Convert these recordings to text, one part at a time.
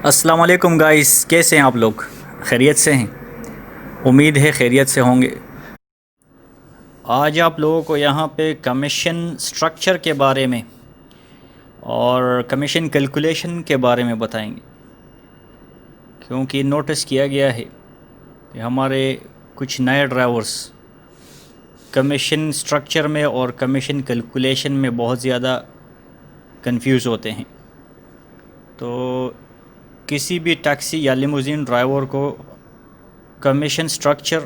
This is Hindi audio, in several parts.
अस्सलाम वालेकुम गाइस, कैसे हैं आप लोग? खैरियत से हैं? उम्मीद है खैरियत से होंगे। आज आप लोगों को यहाँ पे कमीशन स्ट्रक्चर के बारे में और कमीशन कैलकुलेशन के बारे में बताएंगे, क्योंकि नोटिस किया गया है कि हमारे कुछ नए ड्राइवर्स कमीशन स्ट्रक्चर में और कमीशन कैलकुलेशन में बहुत ज़्यादा कंफ्यूज होते हैं। तो किसी भी टैक्सी या लिमोज़िन ड्राइवर को कमीशन स्ट्रक्चर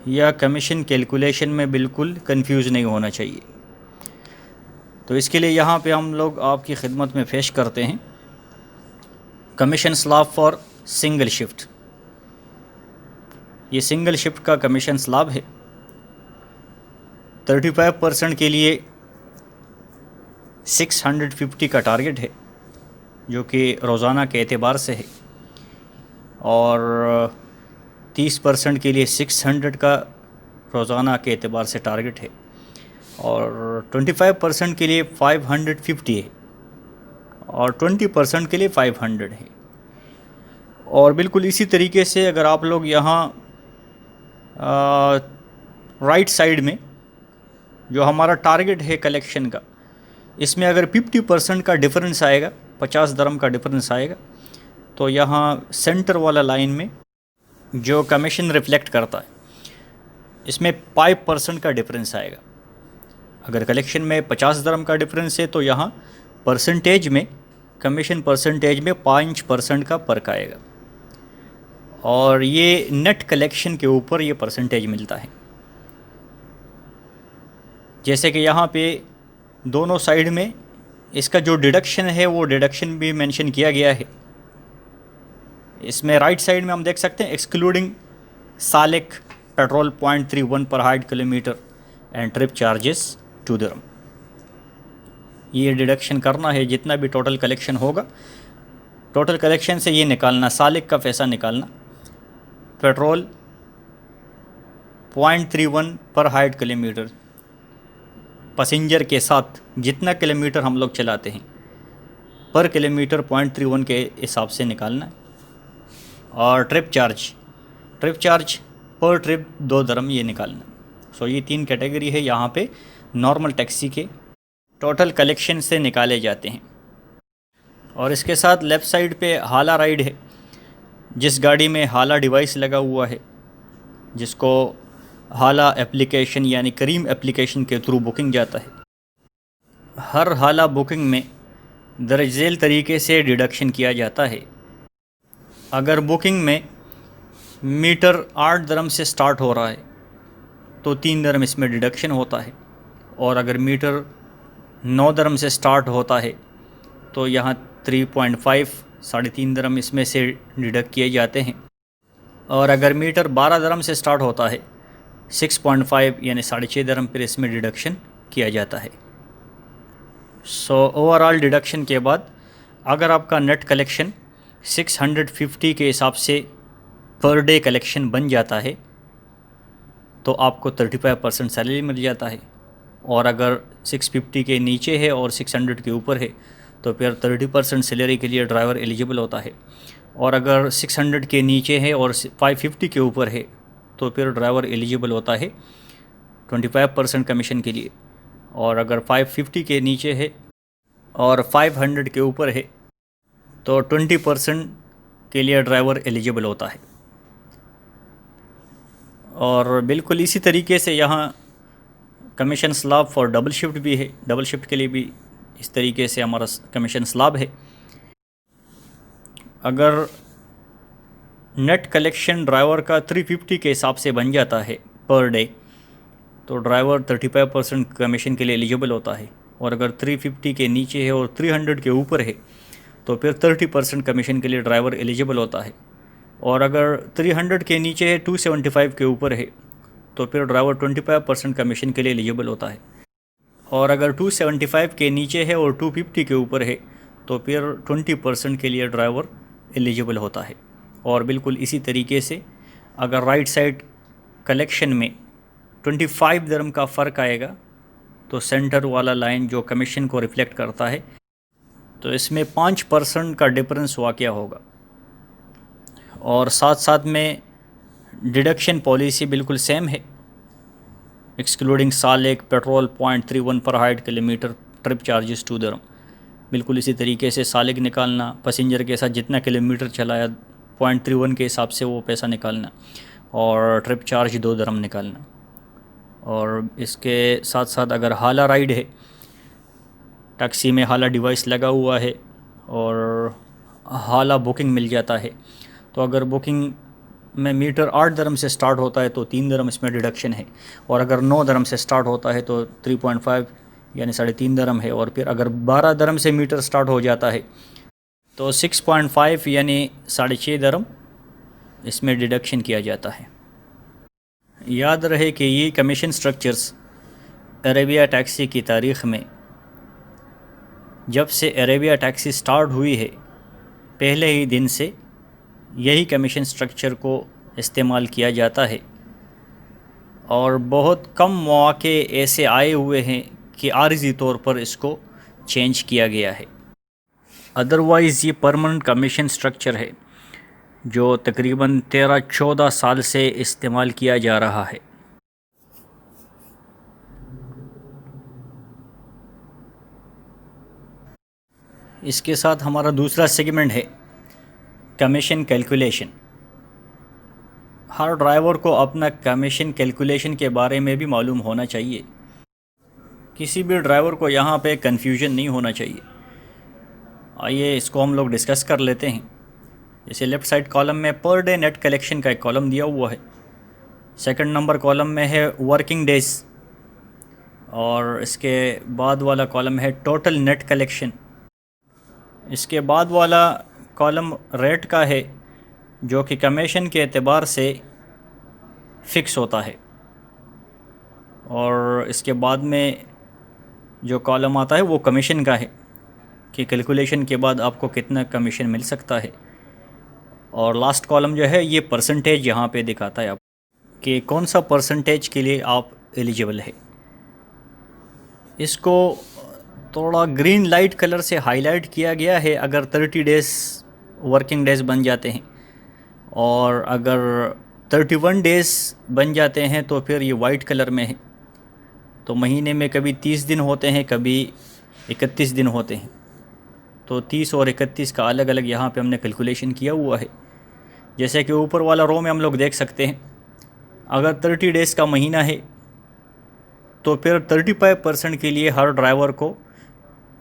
या कमीशन कैलकुलेशन में बिल्कुल कंफ्यूज नहीं होना चाहिए। तो इसके लिए यहाँ पे हम लोग आपकी खिदमत में पेश करते हैं commission slab for single shift. ये सिंगल शिफ्ट का कमीशन स्लैब है। 35% के लिए 650 का टारगेट है, जो कि रोज़ाना के एतबार से है, और 30% के लिए 600 का रोज़ाना के एतबार से टारगेट है, और 25% के लिए 550 है, और 20% के लिए 500 है। और बिल्कुल इसी तरीके से अगर आप लोग यहाँ राइट साइड में जो हमारा टारगेट है कलेक्शन का, इसमें अगर 50% का डिफरेंस आएगा, 50 दरम का डिफरेंस आएगा, तो यहाँ सेंटर वाला लाइन में जो कमीशन रिफ्लेक्ट करता है, इसमें 5% का डिफरेंस आएगा। अगर कलेक्शन में 50 दरम का डिफरेंस है तो यहाँ परसेंटेज में, कमीशन परसेंटेज में 5% का फ़र्क आएगा, और ये नेट कलेक्शन के ऊपर ये परसेंटेज मिलता है। जैसे कि यहाँ पे दोनों साइड में इसका जो डिडक्शन है वो डिडक्शन भी मेंशन किया गया है। इसमें राइट साइड में हम देख सकते हैं एक्सक्लूडिंग सालिक पेट्रोल 0.31 पर 100 किलोमीटर एंड ट्रिप चार्जेस 2 दिरहम। ये डिडक्शन करना है जितना भी टोटल कलेक्शन होगा, टोटल कलेक्शन से ये निकालना, सालिक का पैसा निकालना, पेट्रोल 0.31 पर 100 किलोमीटर पैसेंजर के साथ जितना किलोमीटर हम लोग चलाते हैं पर किलोमीटर 0.31 के हिसाब से निकालना है, और ट्रिप चार्ज पर ट्रिप 2 दरम ये निकालना। सो ये 3 कैटेगरी है यहाँ पे नॉर्मल टैक्सी के टोटल कलेक्शन से निकाले जाते हैं। और इसके साथ लेफ़्ट साइड पे हाला राइड है। जिस गाड़ी में हाला डिवाइस लगा हुआ है, जिसको हाला एप्लीकेशन यानी करीम एप्लीकेशन के थ्रू बुकिंग जाता है, हर हाला बुकिंग में दर्ज झेल तरीके से डिडक्शन किया जाता है। अगर बुकिंग में मीटर 8 दरम से स्टार्ट हो रहा है तो 3 दरम इसमें डिडक्शन होता है, और अगर मीटर 9 दरम से स्टार्ट होता है तो यहाँ 3.5 3.5 दरम इसमें से डिडक्ट किए जाते हैं, और अगर मीटर 12 दरम से स्टार्ट होता है 6.5 यानी 6.5 दरम फिर इसमें डिडक्शन किया जाता है। सो ओवरऑल डिडक्शन के बाद अगर आपका नेट कलेक्शन 650 के हिसाब से पर डे कलेक्शन बन जाता है तो आपको 35% सैलरी मिल जाता है, और अगर 650 के नीचे है और 600 के ऊपर है तो फिर 30% सैलरी के लिए ड्राइवर एलिजिबल होता है, और अगर 600 के नीचे है और 550 के ऊपर है तो फिर ड्राइवर एलिजिबल होता है 25% कमीशन के लिए, और अगर 550 के नीचे है और 500 के ऊपर है तो 20% के लिए ड्राइवर एलिजिबल होता है। और बिल्कुल इसी तरीके से यहाँ commission slab for double shift भी है। डबल शिफ्ट के लिए भी इस तरीके से हमारा कमीशन स्लैब है। अगर नेट कलेक्शन ड्राइवर का 350 के हिसाब से बन जाता है पर डे तो ड्राइवर 35% कमीशन के लिए एलिजिबल होता है, और अगर 350 के नीचे है और 300 के ऊपर है तो फिर 30% कमीशन के लिए ड्राइवर एलिजिबल होता है, और अगर 300 के नीचे है 275 के ऊपर है तो फिर ड्राइवर 25% कमीशन के लिए एलिजिबल होता है, और अगर 275 के नीचे है और 250 के ऊपर है तो फिर 20% के लिए ड्राइवर एलिजिबल होता है। और बिल्कुल इसी तरीके से अगर राइट साइड कलेक्शन में 25 दरम का फ़र्क आएगा तो सेंटर वाला लाइन जो कमीशन को रिफ्लेक्ट करता है, तो इसमें 5% का डिफरेंस वाक़या होगा। और साथ साथ में डिडक्शन पॉलिसी बिल्कुल सेम है, एक्सक्लूडिंग सालेक पेट्रोल 0.31 पर हाइड किलोमीटर, ट्रिप चार्जेस 2 दरम। बिल्कुल इसी तरीके से सालेक निकालना, पैसेंजर के साथ जितना किलोमीटर चलाया 0.31 के हिसाब से वो पैसा निकालना, और ट्रिप चार्ज 2 दरम निकालना। और इसके साथ साथ अगर हाला राइड है, टैक्सी में हाला डिवाइस लगा हुआ है और हाला बुकिंग मिल जाता है, तो अगर बुकिंग में मीटर 8 दरम से स्टार्ट होता है तो 3 दरम इसमें डिडक्शन है, और अगर 9 दरम से स्टार्ट होता है तो 3.5 यानी 3.5 दरम है, और फिर अगर 12 दरम से मीटर स्टार्ट हो जाता है तो 6.5 यानी 6.5 दरम इसमें डिडक्शन किया जाता है। याद रहे कि ये कमीशन स्ट्रक्चर्स अरेबिया टैक्सी की तारीख़ में, जब से अरेबिया टैक्सी स्टार्ट हुई है पहले ही दिन से यही कमीशन स्ट्रक्चर को इस्तेमाल किया जाता है, और बहुत कम मौके ऐसे आए हुए हैं कि आर्जी तौर पर इसको चेंज किया गया है। अदरवाइज़ ये परमानेंट कमीशन स्ट्रक्चर है जो तकरीबन 13-14 साल से इस्तेमाल किया जा रहा है। इसके साथ हमारा दूसरा सेगमेंट है कमीशन कैलकुलेशन। हर ड्राइवर को अपना कमीशन कैलकुलेशन के बारे में भी मालूम होना चाहिए। किसी भी ड्राइवर को यहाँ पे कन्फ्यूजन नहीं होना चाहिए। आइए इसको हम लोग डिस्कस कर लेते हैं। जैसे लेफ़्ट साइड कॉलम में पर डे नेट कलेक्शन का एक कॉलम दिया हुआ है, सेकंड नंबर कॉलम में है वर्किंग डेज, और इसके बाद वाला कॉलम है टोटल नेट कलेक्शन। इसके बाद वाला कॉलम रेट का है जो कि कमीशन के एतबार से फ़िक्स होता है, और इसके बाद में जो कॉलम आता है वो कमीशन का है कि कैलकुलेशन के बाद आपको कितना कमीशन मिल सकता है, और लास्ट कॉलम जो है ये परसेंटेज यहाँ पे दिखाता है आप कि कौन सा परसेंटेज के लिए आप एलिजिबल है। इसको थोड़ा ग्रीन लाइट कलर से हाईलाइट किया गया है अगर 30 डेज़ वर्किंग डेज़ बन जाते हैं, और अगर 31 डेज़ बन जाते हैं तो फिर ये वाइट कलर में है। तो महीने में कभी 30 दिन होते हैं, कभी 31 दिन होते हैं, तो 30 और 31 का अलग अलग यहाँ पे हमने कैलकुलेशन किया हुआ है। जैसे कि ऊपर वाला रो में हम लोग देख सकते हैं, अगर 30 डेज़ का महीना है तो फिर 35% के लिए हर ड्राइवर को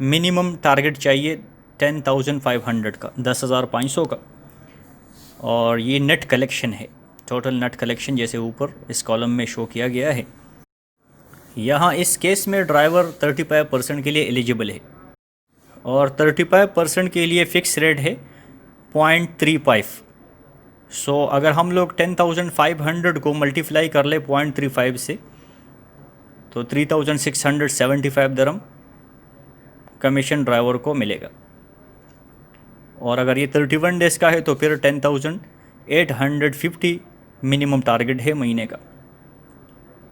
मिनिमम टारगेट चाहिए 10,500 का, 10,500 का, और ये नेट कलेक्शन है, टोटल नेट कलेक्शन जैसे ऊपर इस कॉलम में शो किया गया है। यहाँ इस केस में ड्राइवर 35% के लिए एलिजिबल है, और 35% के लिए फ़िक्स रेट है 0.35। सो अगर हम लोग 10,500 को मल्टीप्लाई कर ले 0.35 से तो 3,675 दरम कमीशन ड्राइवर को मिलेगा, और अगर ये 31 डेज़ का है तो फिर 10,850 मिनिमम टारगेट है महीने का,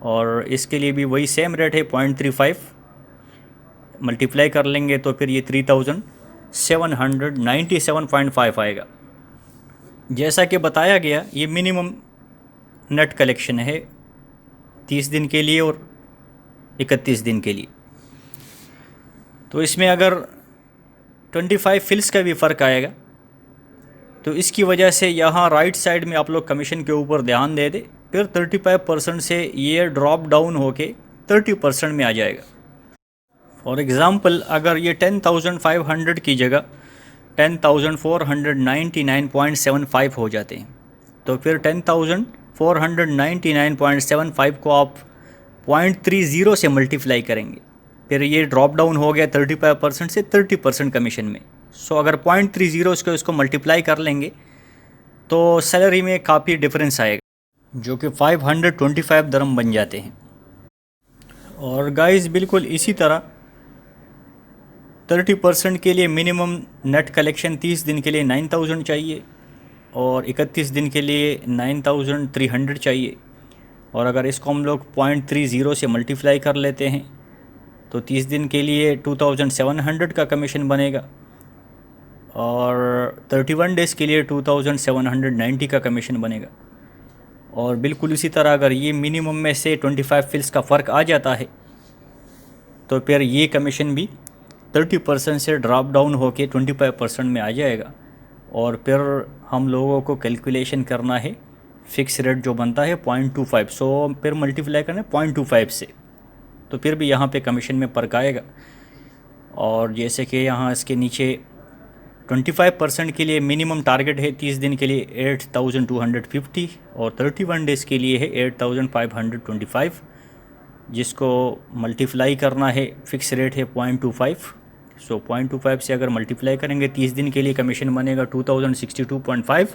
और इसके लिए भी वही सेम रेट है 0.35 मल्टीप्लाई कर लेंगे तो फिर ये 3,797.5 आएगा। जैसा कि बताया गया ये मिनिमम नेट कलेक्शन है 30 दिन के लिए और 31 दिन के लिए। तो इसमें अगर 25 फिल्स का भी फ़र्क आएगा तो इसकी वजह से यहाँ राइट साइड में आप लोग कमीशन के ऊपर ध्यान दे दे, फिर 35% से ये ड्रॉप डाउन होके 30% में आ जाएगा। फॉर एग्ज़ाम्पल अगर ये 10,500 की जगह 10,499.75 हो जाते हैं तो फिर 10,499.75 को आप 0.30 से मल्टीप्लाई करेंगे, फिर ये ड्रॉप डाउन हो गया 35% से 30% कमीशन में। सो अगर 0.30 इसको मल्टीप्लाई कर लेंगे तो सैलरी में काफ़ी डिफरेंस आएगा, जो कि 525 दरम बन जाते हैं। और गाइस बिल्कुल इसी तरह 30% के लिए मिनिमम नेट कलेक्शन 30 दिन के लिए 9,000 चाहिए, और 31 दिन के लिए 9,300 चाहिए, और अगर इसको हम लोग 0.30 से मल्टीप्लाई कर लेते हैं तो 30 दिन के लिए 2,700 का कमीशन बनेगा, और 31 डेज़ के लिए 2790 का कमीशन बनेगा। और बिल्कुल इसी तरह अगर ये मिनिमम में से 25 फिल्स का फ़र्क आ जाता है तो फिर ये कमीशन भी 30% से ड्रॉप डाउन होके 25% में आ जाएगा। और फिर हम लोगों को कैलकुलेशन करना है फ़िक्स रेट जो बनता है 0.25, सो फिर मल्टीप्लाई करना है 0.25 से, तो फिर भी यहाँ पे कमीशन में फ़र्क आएगा। और जैसे कि यहाँ इसके नीचे 25% के लिए मिनिमम टारगेट है 30 दिन के लिए 8250 और 31 डेज़ के लिए है 8525, जिसको मल्टीप्लाई करना है फ़िक्स रेट है 0.25। सो 0.25 से अगर मल्टीप्लाई करेंगे 30 दिन के लिए कमीशन बनेगा 2062.5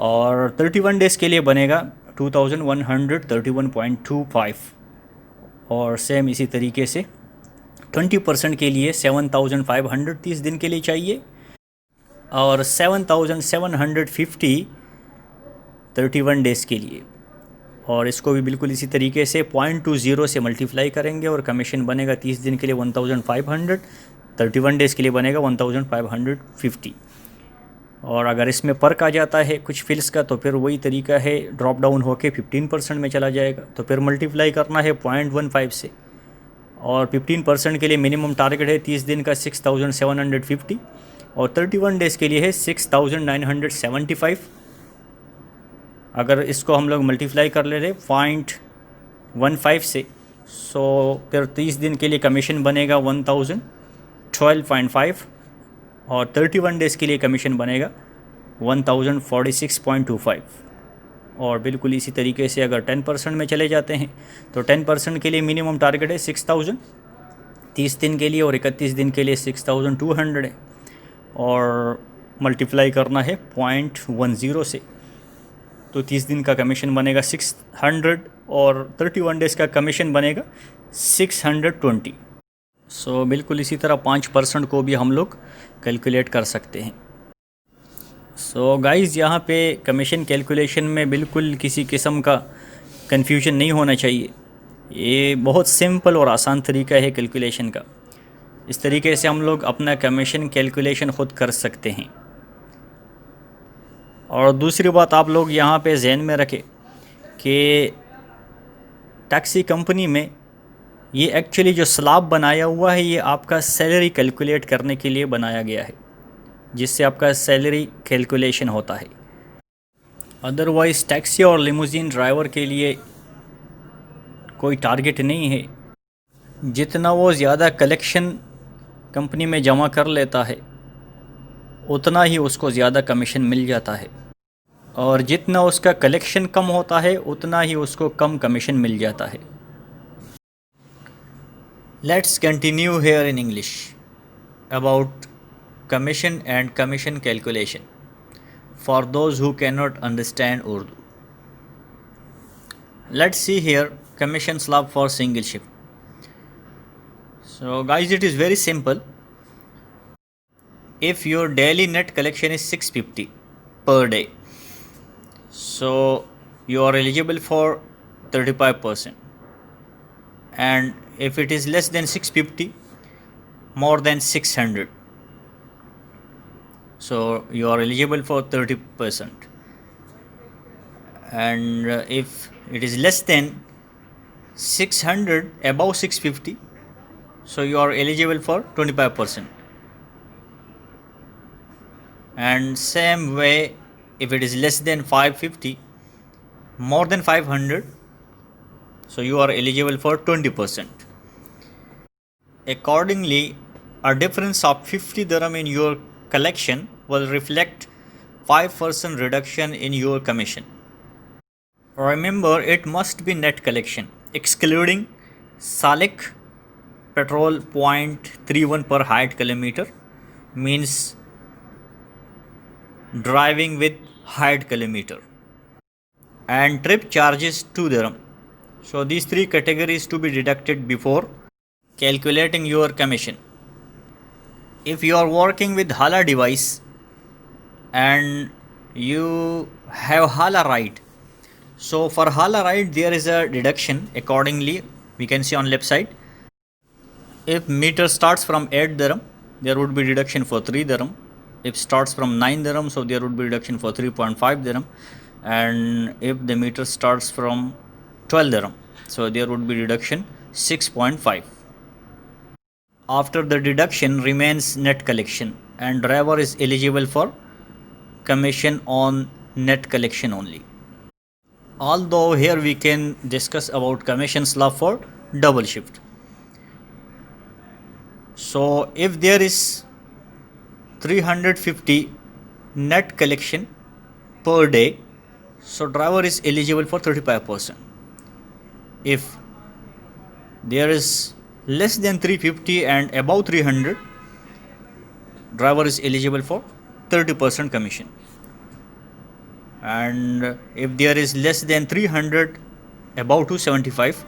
और 31 डेज़ के लिए बनेगा 2131.25। और सेम इसी तरीके से 20% के लिए 7500 30 दिन के लिए चाहिए और 7750 31 डेज़ के लिए। और इसको भी बिल्कुल इसी तरीके से 0.20 से मल्टीप्लाई करेंगे और कमीशन बनेगा 30 दिन के लिए 1500, 31 डेज़ के लिए बनेगा 1550। और अगर इसमें फ़र्क आ जाता है कुछ फिल्स का तो फिर वही तरीका है, ड्रॉप डाउन होके 15% में चला जाएगा, तो फिर मल्टीप्लाई करना है 0.15 से। और 15% के लिए मिनिमम टारगेट है 30 दिन का 6750 और 31 डेज़ के लिए है 6975। अगर इसको हम लोग मल्टीप्लाई कर ले रहे 0.15 से, सो फिर 30 दिन के लिए कमीशन बनेगा 1012.5 और 31 डेज़ के लिए कमीशन बनेगा 1046.25। और बिल्कुल इसी तरीके से अगर 10% में चले जाते हैं तो 10% के लिए मिनिमम टारगेट है 6000 30 दिन के लिए और 31 दिन के लिए 6200 है और मल्टीप्लाई करना है 0.10 से, तो 30 दिन का कमीशन बनेगा 600 और 31 डेज़ का कमीशन बनेगा 620। सो बिल्कुल इसी तरह 5% को भी हम लोग कैलकुलेट कर सकते हैं। सो गाइज़, यहाँ पे कमीशन कैलकुलेशन में बिल्कुल किसी किस्म का कन्फ्यूजन नहीं होना चाहिए। ये बहुत सिंपल और आसान तरीका है कैलकुलेशन का। इस तरीके से हम लोग अपना कमीशन कैलकुलेशन ख़ुद कर सकते हैं। और दूसरी बात आप लोग यहाँ पे ज़हन में रखें कि टैक्सी कंपनी में ये एक्चुअली जो स्लैब बनाया हुआ है ये आपका सैलरी कैलकुलेट करने के लिए बनाया गया है, जिससे आपका सैलरी कैलकुलेशन होता है। अदरवाइज़ टैक्सी और लिमोजीन ड्राइवर के लिए कोई टारगेट नहीं है। जितना वो ज़्यादा कलेक्शन कंपनी में जमा कर लेता है उतना ही उसको ज़्यादा कमीशन मिल जाता है, और जितना उसका कलेक्शन कम होता है उतना ही उसको कम कमीशन मिल जाता है। Let's continue here in English about commission and commission calculation for those who cannot understand Urdu. Let's see here commission slab for single shift. So guys, it is very simple. If your daily net collection is 650 per day, so you are eligible for 35%, and if it is less than 650, more than 600, so you are eligible for 30%, and if it is less than 600 above 650, so you are eligible for 25%, and same way if it is less than 550 more than 500, so you are eligible for 20%. Accordingly, a difference of 50 dirham in your collection will reflect 5% reduction in your commission. Remember, it must be net collection excluding SALIC petrol 0.31 per hired kilometer, means driving with hired kilometer, and trip charges 2 dirham. So these three categories to be deducted before calculating your commission. If you are working with Hala device and you have Hala ride, so for Hala ride there is a deduction. Accordingly, we can see on left side, if meter starts from 8 dirham, there would be deduction for 3 dirham. if starts from 9 dirham, so there would be reduction for 3.5 dirham, and if the meter starts from 12 dirham, so there would be reduction 6.5. After the deduction remains net collection, and driver is eligible for commission on net collection only. Although here we can discuss about commission slab for double shift. So if there is 350 net collection per day, so driver is eligible for 35%. If there is less than 350 and above 300, driver is eligible for 30% commission. And if there is less than 300 above 275,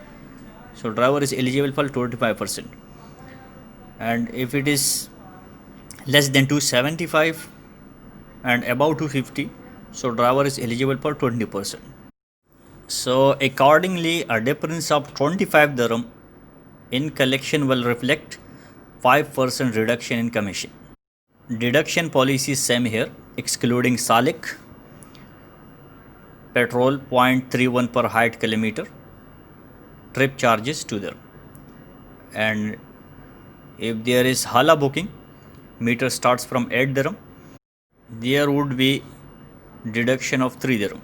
so driver is eligible for 25%. And if it is less than 275 and above 250, so driver is eligible for 20%. So accordingly, a difference of 25 dirham in collection will reflect 5% reduction in commission. Deduction policy is same here, excluding Salik, petrol 0.31 per height kilometer, trip charges 2 dirham. And if there is Hala booking, meter starts from 8 dirham, there would be deduction of 3 dirham.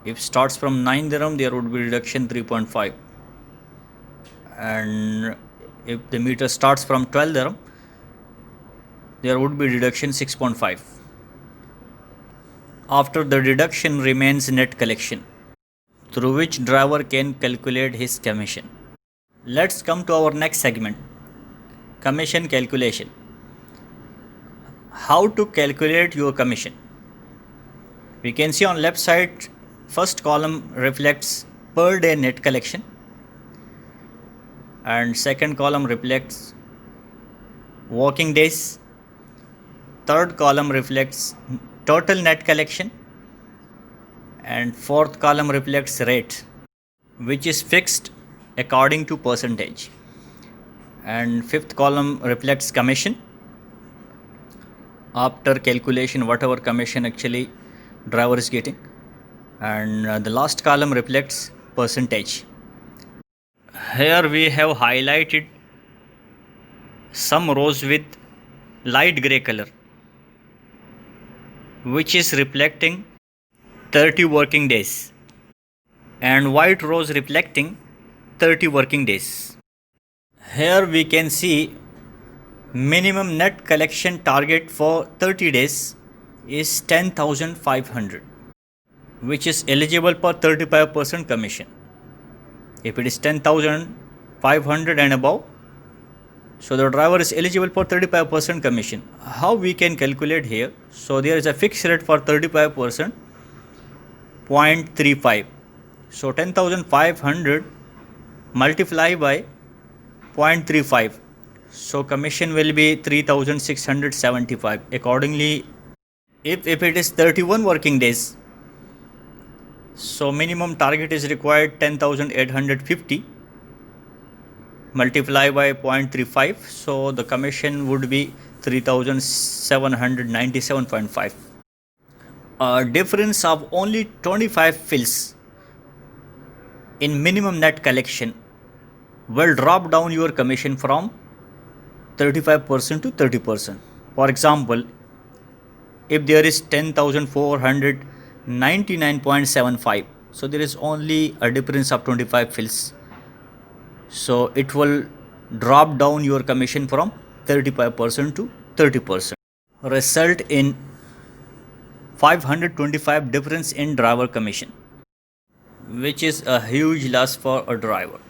If starts from 9 dirham, there would be reduction 3.5. And if the meter starts from 12 dirham, there would be deduction 6.5. After the deduction remains net collection, through which driver can calculate his commission. Let's come to our next segment, commission calculation. How to calculate your commission? We can see on left side, first column reflects per day net collection, and second column reflects working days, third column reflects total net collection, and fourth column reflects rate, which is fixed according to percentage, and fifth column reflects commission after calculation whatever commission actually driver is getting, and the last column reflects percentage. Here we have highlighted some rows with light gray color, which is reflecting 30 working days, and white rows reflecting 30 working days. Here we can see minimum net collection target for 30 days is 10,500, which is eligible for 35% commission. If it is 10,500 and above, so the driver is eligible for 35% commission. How we can calculate here? So there is a fixed rate for 35%, 0.35. So 10,500 multiply by 0.35. So commission will be 3,675. Accordingly, if it is 31 working days, so minimum target is required 10,850 multiply by 0.35, so the commission would be 3,797.5. A difference of only 25 fills in minimum net collection will drop down your commission from 35% to 30%. For example, if there is 10,499.75, so there is only a difference of 25 fills, so it will drop down your commission from 35% to 30%, result in 525 difference in driver commission, which is a huge loss for a driver.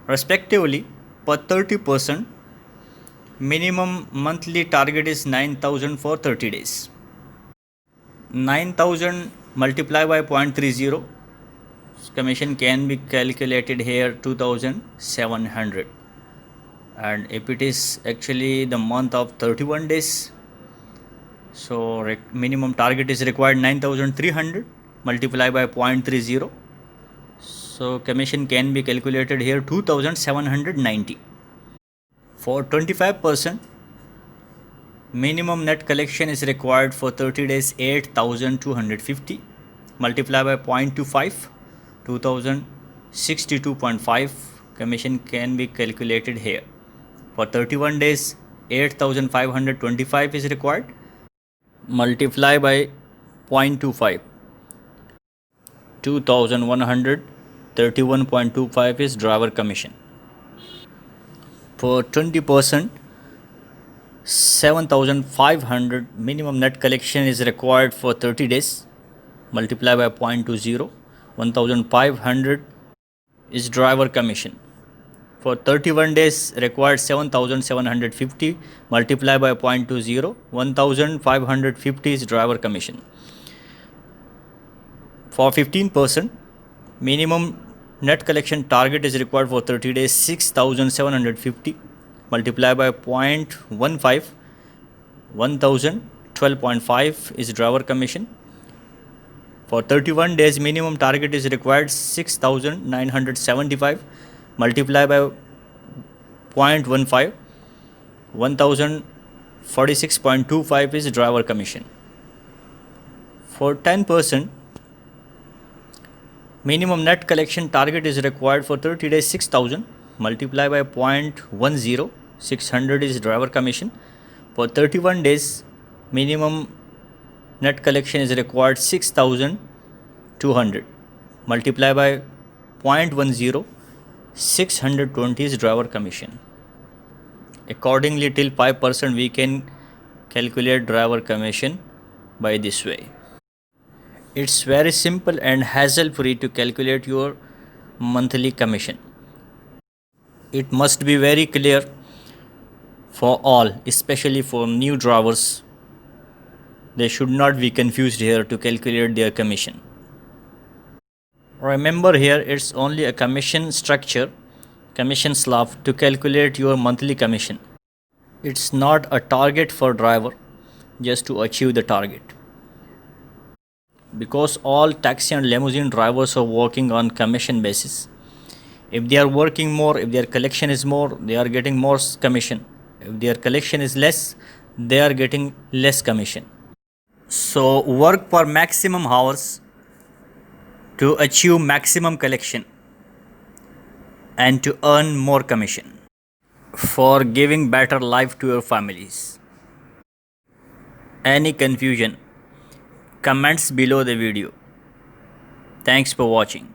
Respectively, per 30%, minimum monthly target is 9,000 for 30 days. 9,000 multiplied by 0.30, commission can be calculated here 2,700. And if it is actually the month of 31 days, so minimum target is required 9,300 multiplied by 0.30, so commission can be calculated here 2,790. For 25%, Minimum net collection is required for 30 days 8,250 multiply by 0.25 2062.5 commission can be calculated here. For 31 days 8,525 is required multiply by 0.25 2,131.25 is driver commission. For 20% 7,500 minimum net collection is required for 30 days multiply by 0.20 1,500 is driver commission. For 31 days required 7,750 multiply by 0.20 1,550 is driver commission. For 15% minimum net collection target is required for 30 days 6,750 multiply by 0.15 1,012.5 is driver commission. For 31 days minimum target is required 6,975 multiply by 0.15 1,046.25 is driver commission. For 10% minimum net collection target is required for 30 days 6,000 multiply by 0.10 600 is driver commission. For 31 days minimum net collection is required 6,200 multiply by 0.10 620 is driver commission. Accordingly till 5% we can calculate driver commission by this way. It's very simple and hassle free to calculate your monthly commission. It must be very clear for all, especially for new drivers. They should not be confused here to calculate their commission. Remember here it's only a commission structure, commission slab to calculate your monthly commission. It's not a target for driver just to achieve the target. Because all taxi and limousine drivers are working on commission basis. If they are working more, if their collection is more, they are getting more commission. If their collection is less, they are getting less commission. So work for maximum hours to achieve maximum collection and to earn more commission for giving better life to your families. Any confusion? Comments below the video. Thanks for watching.